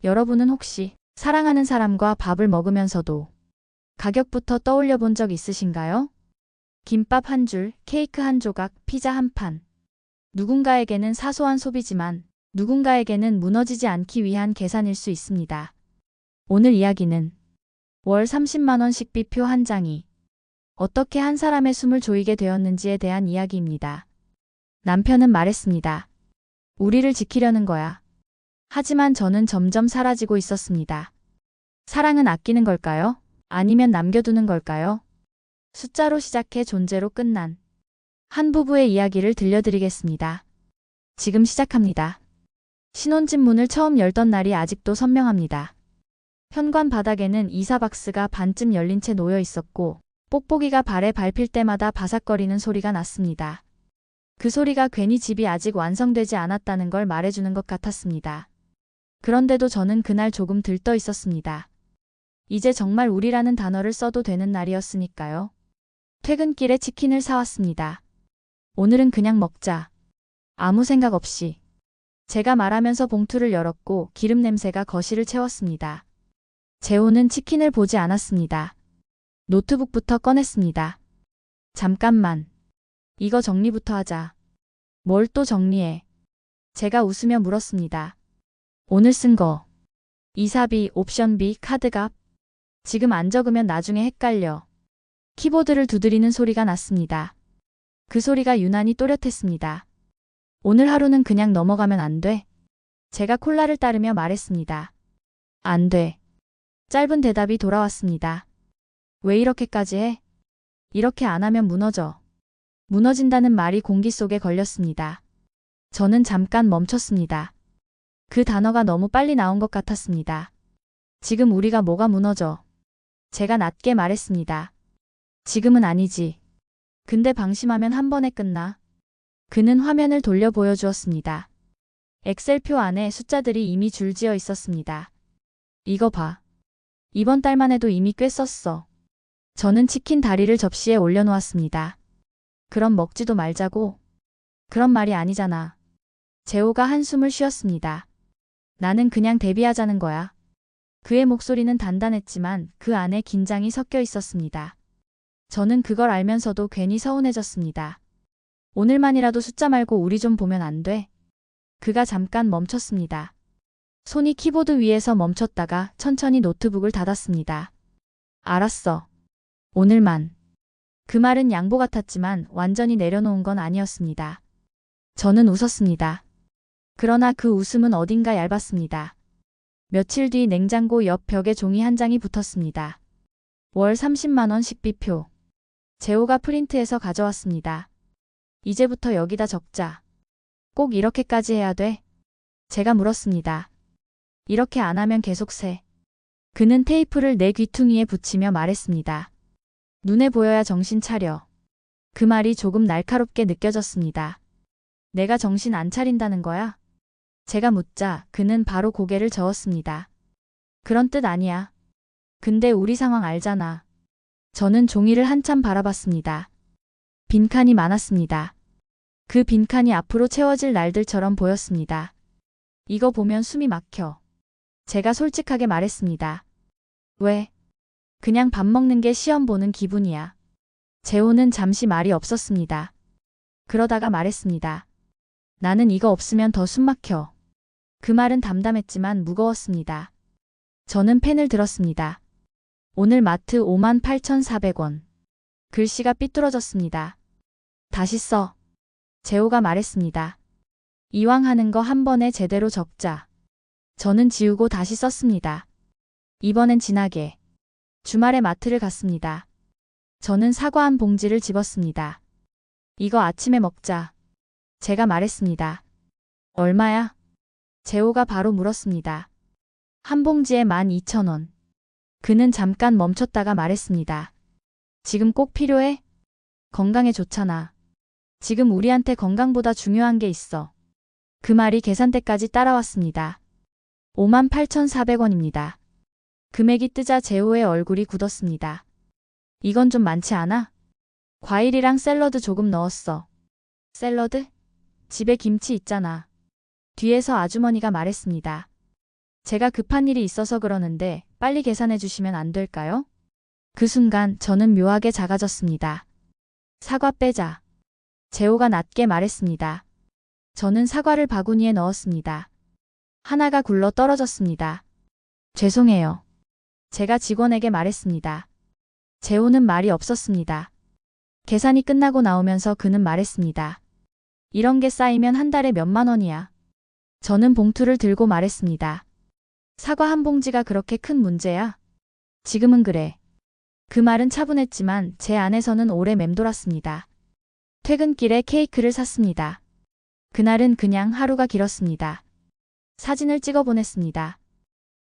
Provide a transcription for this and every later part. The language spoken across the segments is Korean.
여러분은 혹시 사랑하는 사람과 밥을 먹으면서도 가격부터 떠올려 본 적 있으신가요? 김밥 한 줄, 케이크 한 조각, 피자 한 판. 누군가에게는 사소한 소비지만 누군가에게는 무너지지 않기 위한 계산일 수 있습니다. 오늘 이야기는 월 30만 원 식비표 한 장이 어떻게 한 사람의 숨을 조이게 되었는지에 대한 이야기입니다. 남편은 말했습니다. 우리를 지키려는 거야. 하지만 저는 점점 사라지고 있었습니다. 사랑은 아끼는 걸까요? 아니면 남겨두는 걸까요? 숫자로 시작해 존재로 끝난 한 부부의 이야기를 들려드리겠습니다. 지금 시작합니다. 신혼집 문을 처음 열던 날이 아직도 선명합니다. 현관 바닥에는 이사박스가 반쯤 열린 채 놓여 있었고 뽁뽁이가 발에 밟힐 때마다 바삭거리는 소리가 났습니다. 그 소리가 괜히 집이 아직 완성되지 않았다는 걸 말해주는 것 같았습니다. 그런데도 저는 그날 조금 들떠 있었습니다. 이제 정말 우리라는 단어를 써도 되는 날이었으니까요. 퇴근길에 치킨을 사왔습니다. 오늘은 그냥 먹자. 아무 생각 없이. 제가 말하면서 봉투를 열었고 기름 냄새가 거실을 채웠습니다. 재호는 치킨을 보지 않았습니다. 노트북부터 꺼냈습니다. 잠깐만. 이거 정리부터 하자. 뭘 또 정리해? 제가 웃으며 물었습니다. 오늘 쓴 거. 이사비, 옵션비, 카드값. 지금 안 적으면 나중에 헷갈려. 키보드를 두드리는 소리가 났습니다. 그 소리가 유난히 또렷했습니다. 오늘 하루는 그냥 넘어가면 안 돼? 제가 콜라를 따르며 말했습니다. 안 돼. 짧은 대답이 돌아왔습니다. 왜 이렇게까지 해? 이렇게 안 하면 무너져. 무너진다는 말이 공기 속에 걸렸습니다. 저는 잠깐 멈췄습니다. 그 단어가 너무 빨리 나온 것 같았습니다. 지금 우리가 뭐가 무너져? 제가 낮게 말했습니다. 지금은 아니지. 근데 방심하면 한 번에 끝나. 그는 화면을 돌려 보여주었습니다. 엑셀표 안에 숫자들이 이미 줄지어 있었습니다. 이거 봐. 이번 달만 해도 이미 꽤 썼어. 저는 치킨 다리를 접시에 올려놓았습니다. 그럼 먹지도 말자고? 그런 말이 아니잖아. 재호가 한숨을 쉬었습니다. 나는 그냥 데뷔하자는 거야. 그의 목소리는 단단했지만 그 안에 긴장이 섞여 있었습니다. 저는 그걸 알면서도 괜히 서운해졌습니다. 오늘만이라도 숫자 말고 우리 좀 보면 안 돼? 그가 잠깐 멈췄습니다. 손이 키보드 위에서 멈췄다가 천천히 노트북을 닫았습니다. 알았어. 오늘만. 그 말은 양보 같았지만 완전히 내려놓은 건 아니었습니다. 저는 웃었습니다. 그러나 그 웃음은 어딘가 얇았습니다. 며칠 뒤 냉장고 옆 벽에 종이 한 장이 붙었습니다. 월 30만 원 식비표. 재호가 프린트해서 가져왔습니다. 이제부터 여기다 적자. 꼭 이렇게까지 해야 돼? 제가 물었습니다. 이렇게 안 하면 계속 세. 그는 테이프를 내 귀퉁이에 붙이며 말했습니다. 눈에 보여야 정신 차려. 그 말이 조금 날카롭게 느껴졌습니다. 내가 정신 안 차린다는 거야? 제가 묻자 그는 바로 고개를 저었습니다. 그런 뜻 아니야. 근데 우리 상황 알잖아. 저는 종이를 한참 바라봤습니다. 빈칸이 많았습니다. 그 빈칸이 앞으로 채워질 날들처럼 보였습니다. 이거 보면 숨이 막혀. 제가 솔직하게 말했습니다. 왜? 그냥 밥 먹는 게 시험 보는 기분이야. 재호는 잠시 말이 없었습니다. 그러다가 말했습니다. 나는 이거 없으면 더 숨 막혀. 그 말은 담담했지만 무거웠습니다. 저는 펜을 들었습니다. 오늘 마트 58,400원. 글씨가 삐뚤어졌습니다. 다시 써. 재호가 말했습니다. 이왕 하는 거 한 번에 제대로 적자. 저는 지우고 다시 썼습니다. 이번엔 진하게. 주말에 마트를 갔습니다. 저는 사과 한 봉지를 집었습니다. 이거 아침에 먹자. 제가 말했습니다. 얼마야? 재호가 바로 물었습니다. 한 봉지에 12,000원. 그는 잠깐 멈췄다가 말했습니다. 지금 꼭 필요해? 건강에 좋잖아. 지금 우리한테 건강보다 중요한 게 있어. 그 말이 계산대까지 따라왔습니다. 58,400원입니다. 금액이 뜨자 재호의 얼굴이 굳었습니다. 이건 좀 많지 않아? 과일이랑 샐러드 조금 넣었어. 샐러드? 집에 김치 있잖아. 뒤에서 아주머니가 말했습니다. 제가 급한 일이 있어서 그러는데 빨리 계산해 주시면 안 될까요? 그 순간 저는 묘하게 작아졌습니다. 사과 빼자. 재호가 낮게 말했습니다. 저는 사과를 바구니에 넣었습니다. 하나가 굴러 떨어졌습니다. 죄송해요. 제가 직원에게 말했습니다. 재호는 말이 없었습니다. 계산이 끝나고 나오면서 그는 말했습니다. 이런 게 쌓이면 한 달에 몇만 원이야. 저는 봉투를 들고 말했습니다. 사과 한 봉지가 그렇게 큰 문제야? 지금은 그래. 그 말은 차분했지만 제 안에서는 오래 맴돌았습니다. 퇴근길에 케이크를 샀습니다. 그날은 그냥 하루가 길었습니다. 사진을 찍어 보냈습니다.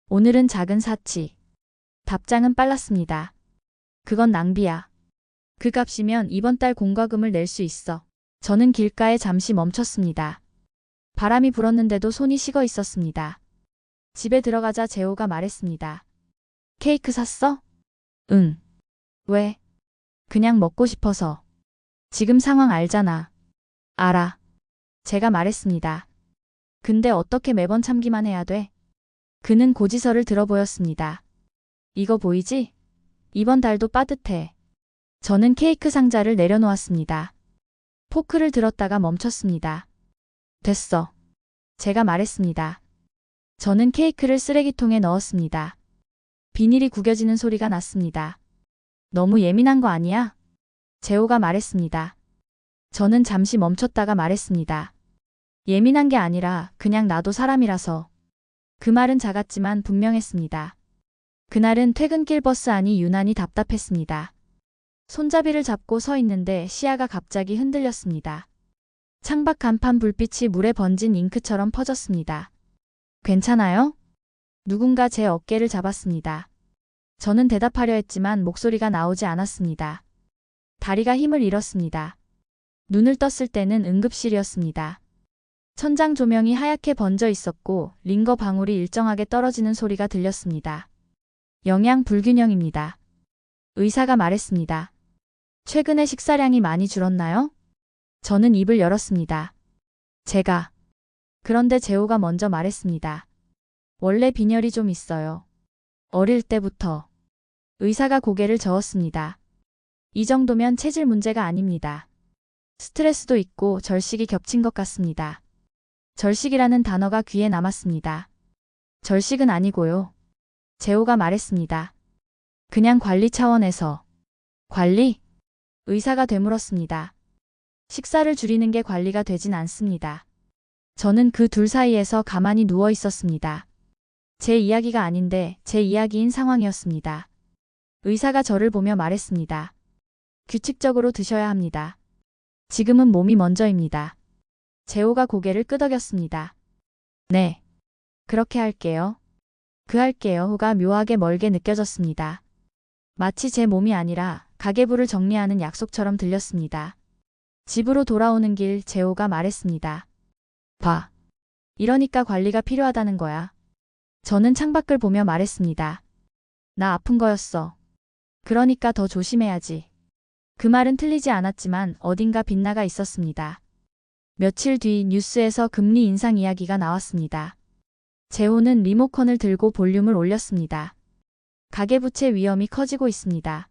오늘은 작은 사치. 답장은 빨랐습니다. 그건 낭비야. 그 값이면 이번 달 공과금을 낼 수 있어. 저는 길가에 잠시 멈췄습니다. 바람이 불었는데도 손이 식어 있었습니다. 집에 들어가자 재호가 말했습니다. 케이크 샀어? 응. 왜? 그냥 먹고 싶어서. 지금 상황 알잖아. 알아. 제가 말했습니다. 근데 어떻게 매번 참기만 해야 돼? 그는 고지서를 들어 보였습니다. 이거 보이지? 이번 달도 빠듯해. 저는 케이크 상자를 내려놓았습니다. 포크를 들었다가 멈췄습니다. 됐어. 제가 말했습니다. 저는 케이크를 쓰레기통에 넣었습니다. 비닐이 구겨지는 소리가 났습니다. 너무 예민한 거 아니야? 재호가 말했습니다. 저는 잠시 멈췄다가 말했습니다. 예민한 게 아니라 그냥 나도 사람이라서. 그 말은 작았지만 분명했습니다. 그날은 퇴근길 버스 안이 유난히 답답했습니다. 손잡이를 잡고 서 있는데 시야가 갑자기 흔들렸습니다. 창밖 간판 불빛이 물에 번진 잉크처럼 퍼졌습니다. 괜찮아요? 누군가 제 어깨를 잡았습니다. 저는 대답하려 했지만 목소리가 나오지 않았습니다. 다리가 힘을 잃었습니다. 눈을 떴을 때는 응급실이었습니다. 천장 조명이 하얗게 번져 있었고 링거 방울이 일정하게 떨어지는 소리가 들렸습니다. 영양 불균형입니다. 의사가 말했습니다. 최근에 식사량이 많이 줄었나요? 저는 입을 열었습니다. 제가. 그런데 재호가 먼저 말했습니다. 원래 빈혈이 좀 있어요. 어릴 때부터. 의사가 고개를 저었습니다. 이 정도면 체질 문제가 아닙니다. 스트레스도 있고 절식이 겹친 것 같습니다. 절식이라는 단어가 귀에 남았습니다. 절식은 아니고요. 재호가 말했습니다. 그냥 관리 차원에서. 관리? 의사가 되물었습니다. 식사를 줄이는 게 관리가 되진 않습니다. 저는 그 둘 사이에서 가만히 누워 있었습니다. 제 이야기가 아닌데 제 이야기인 상황이었습니다. 의사가 저를 보며 말했습니다. 규칙적으로 드셔야 합니다. 지금은 몸이 먼저입니다. 재호가 고개를 끄덕였습니다. 네. 그렇게 할게요. 그 할게요가 묘하게 멀게 느껴졌습니다. 마치 제 몸이 아니라 가계부를 정리하는 약속처럼 들렸습니다. 집으로 돌아오는 길 재호가 말했습니다. 봐. 이러니까 관리가 필요하다는 거야. 저는 창밖을 보며 말했습니다. 나 아픈 거였어. 그러니까 더 조심해야지. 그 말은 틀리지 않았지만 어딘가 빗나가 있었습니다. 며칠 뒤 뉴스에서 금리 인상 이야기가 나왔습니다. 재호는 리모컨을 들고 볼륨을 올렸습니다. 가계부채 위험이 커지고 있습니다.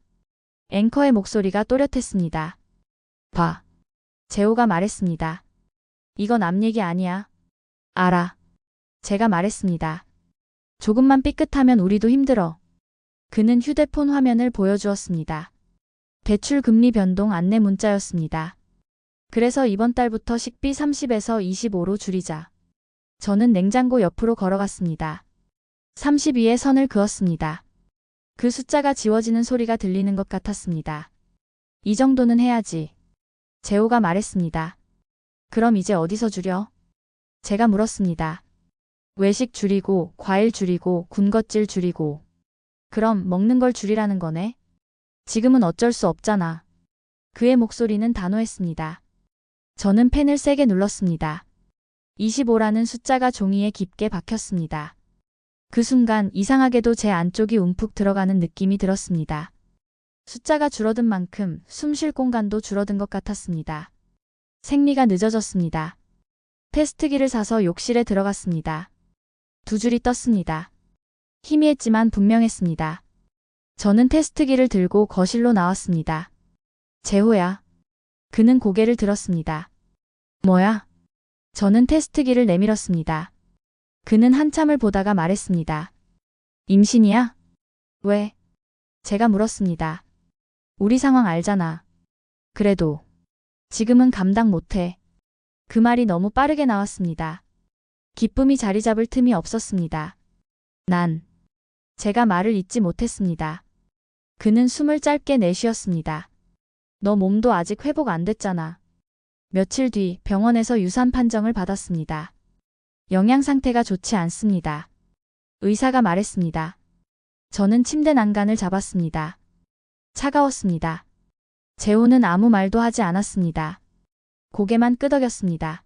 앵커의 목소리가 또렷했습니다. 봐. 재호가 말했습니다. 이건 남 얘기 아니야. 알아. 제가 말했습니다. 조금만 삐끗하면 우리도 힘들어. 그는 휴대폰 화면을 보여주었습니다. 대출 금리 변동 안내 문자였습니다. 그래서 이번 달부터 식비 30에서 25로 줄이자. 저는 냉장고 옆으로 걸어갔습니다. 32에 선을 그었습니다. 그 숫자가 지워지는 소리가 들리는 것 같았습니다. 이 정도는 해야지. 재호가 말했습니다. 그럼 이제 어디서 줄여? 제가 물었습니다. 외식 줄이고, 과일 줄이고, 군것질 줄이고. 그럼 먹는 걸 줄이라는 거네? 지금은 어쩔 수 없잖아. 그의 목소리는 단호했습니다. 저는 펜을 세게 눌렀습니다. 25라는 숫자가 종이에 깊게 박혔습니다. 그 순간 이상하게도 제 안쪽이 움푹 들어가는 느낌이 들었습니다. 숫자가 줄어든 만큼 숨 쉴 공간도 줄어든 것 같았습니다. 생리가 늦어졌습니다. 테스트기를 사서 욕실에 들어갔습니다. 두 줄이 떴습니다. 희미했지만 분명했습니다. 저는 테스트기를 들고 거실로 나왔습니다. 재호야. 그는 고개를 들었습니다. 뭐야? 저는 테스트기를 내밀었습니다. 그는 한참을 보다가 말했습니다. 임신이야? 왜? 제가 물었습니다. 우리 상황 알잖아. 그래도 지금은 감당 못해. 그 말이 너무 빠르게 나왔습니다. 기쁨이 자리 잡을 틈이 없었습니다. 제가 말을 잇지 못했습니다. 그는 숨을 짧게 내쉬었습니다. 너 몸도 아직 회복 안 됐잖아. 며칠 뒤 병원에서 유산 판정을 받았습니다. 영양 상태가 좋지 않습니다. 의사가 말했습니다. 저는 침대 난간을 잡았습니다. 차가웠습니다. 재호는 아무 말도 하지 않았습니다. 고개만 끄덕였습니다.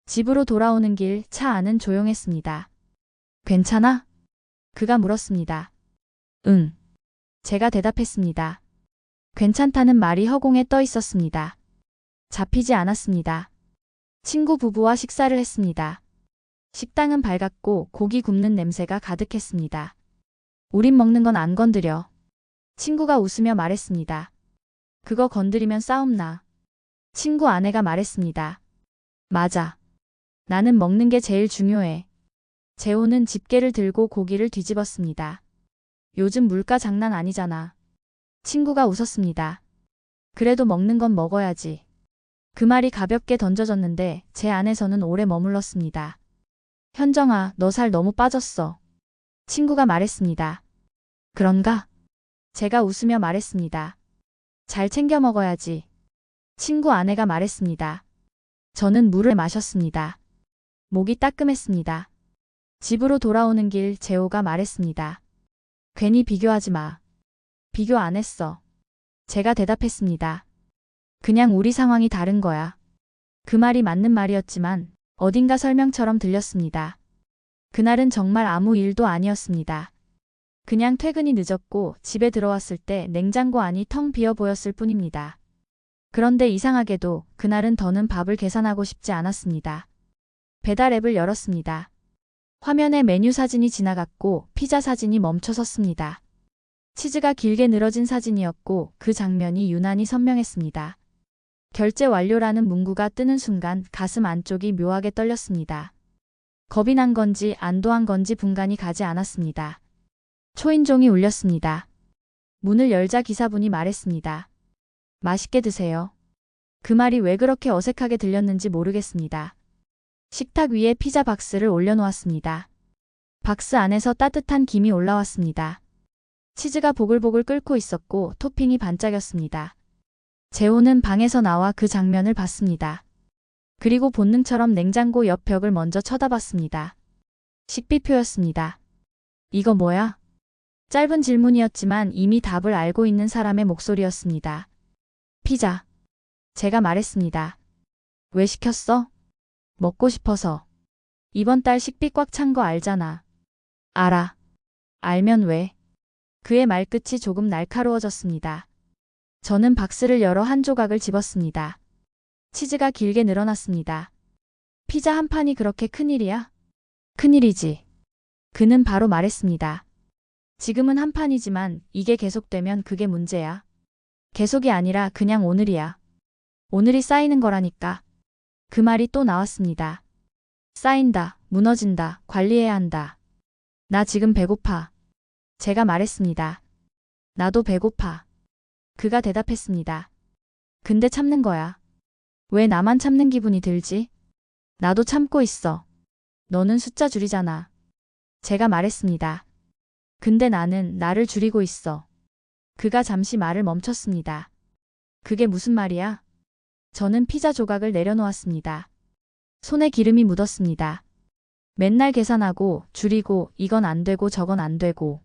집으로 돌아오는 길 차 안은 조용했습니다. 괜찮아? 그가 물었습니다. 응. 제가 대답했습니다. 괜찮다는 말이 허공에 떠 있었습니다. 잡히지 않았습니다. 친구 부부와 식사를 했습니다. 식당은 밝았고 고기 굽는 냄새가 가득했습니다. 우린 먹는 건 안 건드려. 친구가 웃으며 말했습니다. 그거 건드리면 싸움 나. 친구 아내가 말했습니다. 맞아. 나는 먹는 게 제일 중요해. 재호는 집게를 들고 고기를 뒤집었습니다. 요즘 물가 장난 아니잖아. 친구가 웃었습니다. 그래도 먹는 건 먹어야지. 그 말이 가볍게 던져졌는데 제 안에서는 오래 머물렀습니다. 현정아, 너 살 너무 빠졌어. 친구가 말했습니다. 그런가? 제가 웃으며 말했습니다. 잘 챙겨 먹어야지. 친구 아내가 말했습니다. 저는 물을 마셨습니다. 목이 따끔했습니다. 집으로 돌아오는 길 재호가 말했습니다. 괜히 비교하지 마. 비교 안 했어. 제가 대답했습니다. 그냥 우리 상황이 다른 거야. 그 말이 맞는 말이었지만 어딘가 설명처럼 들렸습니다. 그날은 정말 아무 일도 아니었습니다. 그냥 퇴근이 늦었고 집에 들어왔을 때 냉장고 안이 텅 비어 보였을 뿐입니다. 그런데 이상하게도 그날은 더는 밥을 계산하고 싶지 않았습니다. 배달 앱을 열었습니다. 화면에 메뉴 사진이 지나갔고 피자 사진이 멈춰섰습니다. 치즈가 길게 늘어진 사진이었고 그 장면이 유난히 선명했습니다. 결제 완료라는 문구가 뜨는 순간 가슴 안쪽이 묘하게 떨렸습니다. 겁이 난 건지 안도한 건지 분간이 가지 않았습니다. 초인종이 울렸습니다. 문을 열자 기사분이 말했습니다. 맛있게 드세요. 그 말이 왜 그렇게 어색하게 들렸는지 모르겠습니다. 식탁 위에 피자 박스를 올려놓았습니다. 박스 안에서 따뜻한 김이 올라왔습니다. 치즈가 보글보글 끓고 있었고 토핑이 반짝였습니다. 재호는 방에서 나와 그 장면을 봤습니다. 그리고 본능처럼 냉장고 옆 벽을 먼저 쳐다봤습니다. 식비표였습니다. 이거 뭐야? 짧은 질문이었지만 이미 답을 알고 있는 사람의 목소리였습니다. 피자. 제가 말했습니다. 왜 시켰어? 먹고 싶어서. 이번 달 식비 꽉 찬 거 알잖아. 알아. 알면 왜? 그의 말끝이 조금 날카로워졌습니다. 저는 박스를 열어 한 조각을 집었습니다. 치즈가 길게 늘어났습니다. 피자 한 판이 그렇게 큰일이야? 큰일이지. 그는 바로 말했습니다. 지금은 한 판이지만 이게 계속되면 그게 문제야. 계속이 아니라 그냥 오늘이야. 오늘이 쌓이는 거라니까. 그 말이 또 나왔습니다. 쌓인다, 무너진다, 관리해야 한다. 나 지금 배고파. 제가 말했습니다. 나도 배고파. 그가 대답했습니다. 근데 참는 거야. 왜 나만 참는 기분이 들지? 나도 참고 있어. 너는 숫자 줄이잖아. 제가 말했습니다. 근데 나는 나를 줄이고 있어. 그가 잠시 말을 멈췄습니다. 그게 무슨 말이야? 저는 피자 조각을 내려놓았습니다. 손에 기름이 묻었습니다. 맨날 계산하고 줄이고 이건 안 되고 저건 안 되고.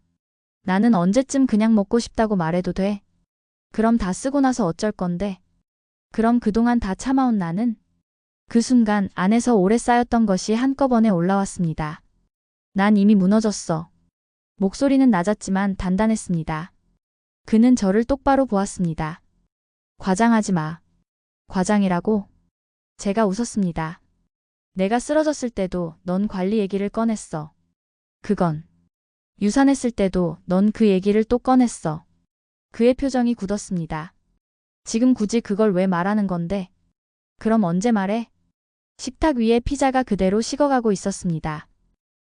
나는 언제쯤 그냥 먹고 싶다고 말해도 돼? 그럼 다 쓰고 나서 어쩔 건데? 그럼 그동안 다 참아온 나는? 그 순간 안에서 오래 쌓였던 것이 한꺼번에 올라왔습니다. 난 이미 무너졌어. 목소리는 낮았지만 단단했습니다. 그는 저를 똑바로 보았습니다. 과장하지 마. 과장이라고? 제가 웃었습니다. 내가 쓰러졌을 때도 넌 관리 얘기를 꺼냈어. 그건 유산했을 때도 넌 그 얘기를 또 꺼냈어. 그의 표정이 굳었습니다. 지금 굳이 그걸 왜 말하는 건데? 그럼 언제 말해? 식탁 위에 피자가 그대로 식어가고 있었습니다.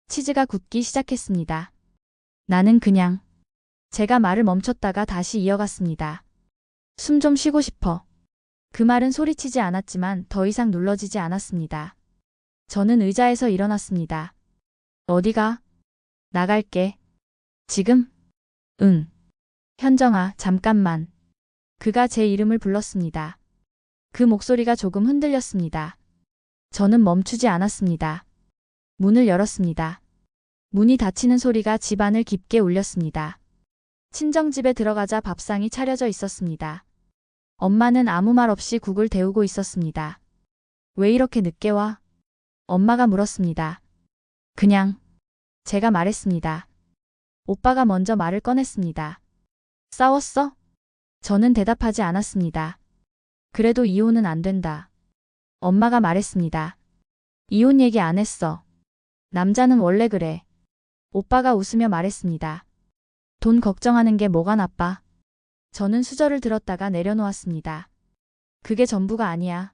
치즈가 굳기 시작했습니다. 나는 그냥 제가 말을 멈췄다가 다시 이어갔습니다. 숨 좀 쉬고 싶어. 그 말은 소리치지 않았지만 더 이상 눌러지지 않았습니다. 저는 의자에서 일어났습니다. 어디가? 나갈게. 지금? 응. 현정아, 잠깐만. 그가 제 이름을 불렀습니다. 그 목소리가 조금 흔들렸습니다. 저는 멈추지 않았습니다. 문을 열었습니다. 문이 닫히는 소리가 집안을 깊게 울렸습니다. 친정집에 들어가자 밥상이 차려져 있었습니다. 엄마는 아무 말 없이 국을 데우고 있었습니다. 왜 이렇게 늦게 와? 엄마가 물었습니다. 그냥. 제가 말했습니다. 오빠가 먼저 말을 꺼냈습니다. 싸웠어? 저는 대답하지 않았습니다. 그래도 이혼은 안 된다. 엄마가 말했습니다. 이혼 얘기 안 했어. 남자는 원래 그래. 오빠가 웃으며 말했습니다. 돈 걱정하는 게 뭐가 나빠? 저는 수저를 들었다가 내려놓았습니다. 그게 전부가 아니야.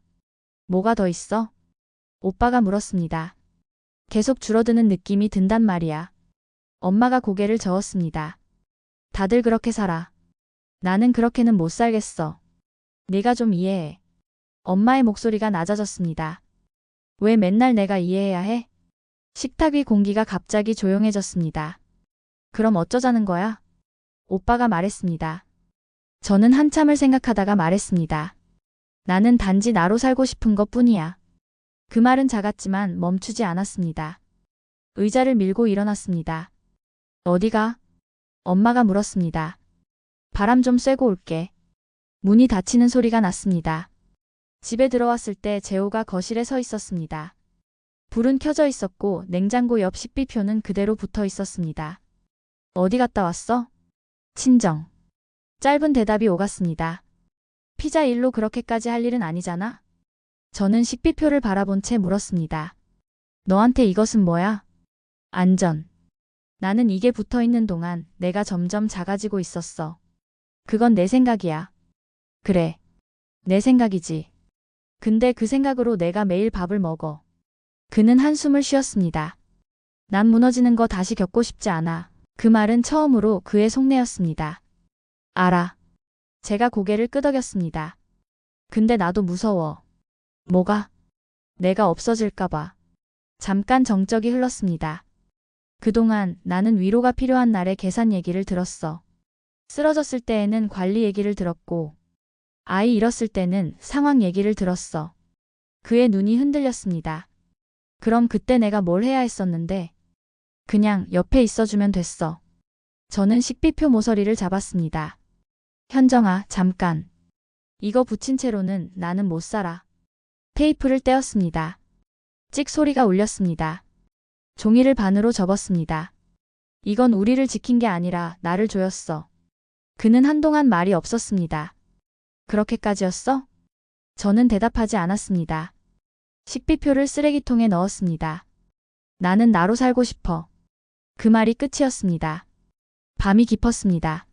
뭐가 더 있어? 오빠가 물었습니다. 계속 줄어드는 느낌이 든단 말이야. 엄마가 고개를 저었습니다. 다들 그렇게 살아. 나는 그렇게는 못 살겠어. 네가 좀 이해해. 엄마의 목소리가 낮아졌습니다. 왜 맨날 내가 이해해야 해? 식탁 위 공기가 갑자기 조용해졌습니다. 그럼 어쩌자는 거야? 오빠가 말했습니다. 저는 한참을 생각하다가 말했습니다. 나는 단지 나로 살고 싶은 것 뿐이야. 그 말은 작았지만 멈추지 않았습니다. 의자를 밀고 일어났습니다. 어디가? 엄마가 물었습니다. 바람 좀 쐬고 올게. 문이 닫히는 소리가 났습니다. 집에 들어왔을 때 재호가 거실에 서 있었습니다. 불은 켜져 있었고 냉장고 옆 식비표는 그대로 붙어 있었습니다. 어디 갔다 왔어? 친정. 짧은 대답이 오갔습니다. 피자 일로 그렇게까지 할 일은 아니잖아? 저는 식비표를 바라본 채 물었습니다. 너한테 이것은 뭐야? 안전. 나는 이게 붙어 있는 동안 내가 점점 작아지고 있었어. 그건 내 생각이야. 그래. 내 생각이지. 근데 그 생각으로 내가 매일 밥을 먹어. 그는 한숨을 쉬었습니다. 난 무너지는 거 다시 겪고 싶지 않아. 그 말은 처음으로 그의 속내였습니다. 알아. 제가 고개를 끄덕였습니다. 근데 나도 무서워. 뭐가? 내가 없어질까봐. 잠깐 정적이 흘렀습니다. 그동안 나는 위로가 필요한 날에 계산 얘기를 들었어. 쓰러졌을 때에는 관리 얘기를 들었고, 아이 잃었을 때는 상황 얘기를 들었어. 그의 눈이 흔들렸습니다. 그럼 그때 내가 뭘 해야 했었는데? 그냥 옆에 있어주면 됐어. 저는 식비표 모서리를 잡았습니다. 현정아, 잠깐. 이거 붙인 채로는 나는 못 살아. 테이프를 떼었습니다. 찍 소리가 울렸습니다. 종이를 반으로 접었습니다. 이건 우리를 지킨 게 아니라 나를 조였어. 그는 한동안 말이 없었습니다. 그렇게까지였어? 저는 대답하지 않았습니다. 식비표를 쓰레기통에 넣었습니다. 나는 나로 살고 싶어. 그 말이 끝이었습니다. 밤이 깊었습니다.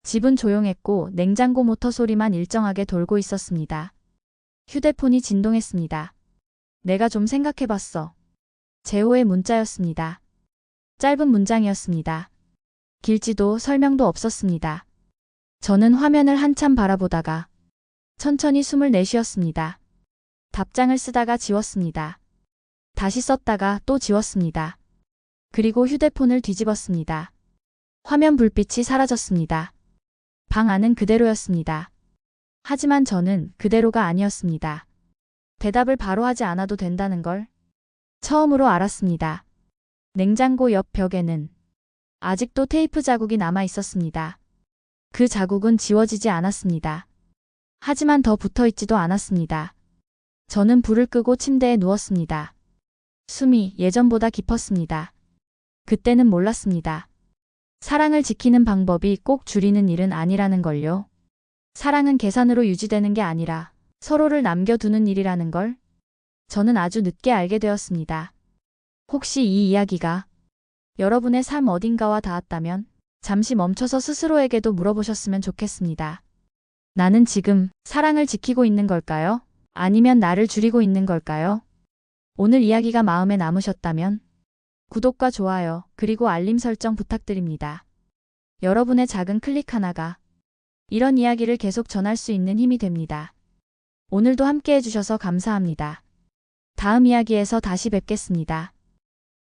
집은 조용했고 냉장고 모터 소리만 일정하게 돌고 있었습니다. 휴대폰이 진동했습니다. 내가 좀 생각해봤어. 재호의 문자였습니다. 짧은 문장이었습니다. 길지도 설명도 없었습니다. 저는 화면을 한참 바라보다가 천천히 숨을 내쉬었습니다. 답장을 쓰다가 지웠습니다. 다시 썼다가 또 지웠습니다. 그리고 휴대폰을 뒤집었습니다. 화면 불빛이 사라졌습니다. 방 안은 그대로였습니다. 하지만 저는 그대로가 아니었습니다. 대답을 바로 하지 않아도 된다는 걸 처음으로 알았습니다. 냉장고 옆 벽에는 아직도 테이프 자국이 남아 있었습니다. 그 자국은 지워지지 않았습니다. 하지만 더 붙어 있지도 않았습니다. 저는 불을 끄고 침대에 누웠습니다. 숨이 예전보다 깊었습니다. 그때는 몰랐습니다. 사랑을 지키는 방법이 꼭 줄이는 일은 아니라는 걸요. 사랑은 계산으로 유지되는 게 아니라 서로를 남겨두는 일이라는 걸 저는 아주 늦게 알게 되었습니다. 혹시 이 이야기가 여러분의 삶 어딘가와 닿았다면 잠시 멈춰서 스스로에게도 물어보셨으면 좋겠습니다. 나는 지금 사랑을 지키고 있는 걸까요? 아니면 나를 줄이고 있는 걸까요? 오늘 이야기가 마음에 남으셨다면 구독과 좋아요, 그리고 알림 설정 부탁드립니다. 여러분의 작은 클릭 하나가 이런 이야기를 계속 전할 수 있는 힘이 됩니다. 오늘도 함께 해주셔서 감사합니다. 다음 이야기에서 다시 뵙겠습니다.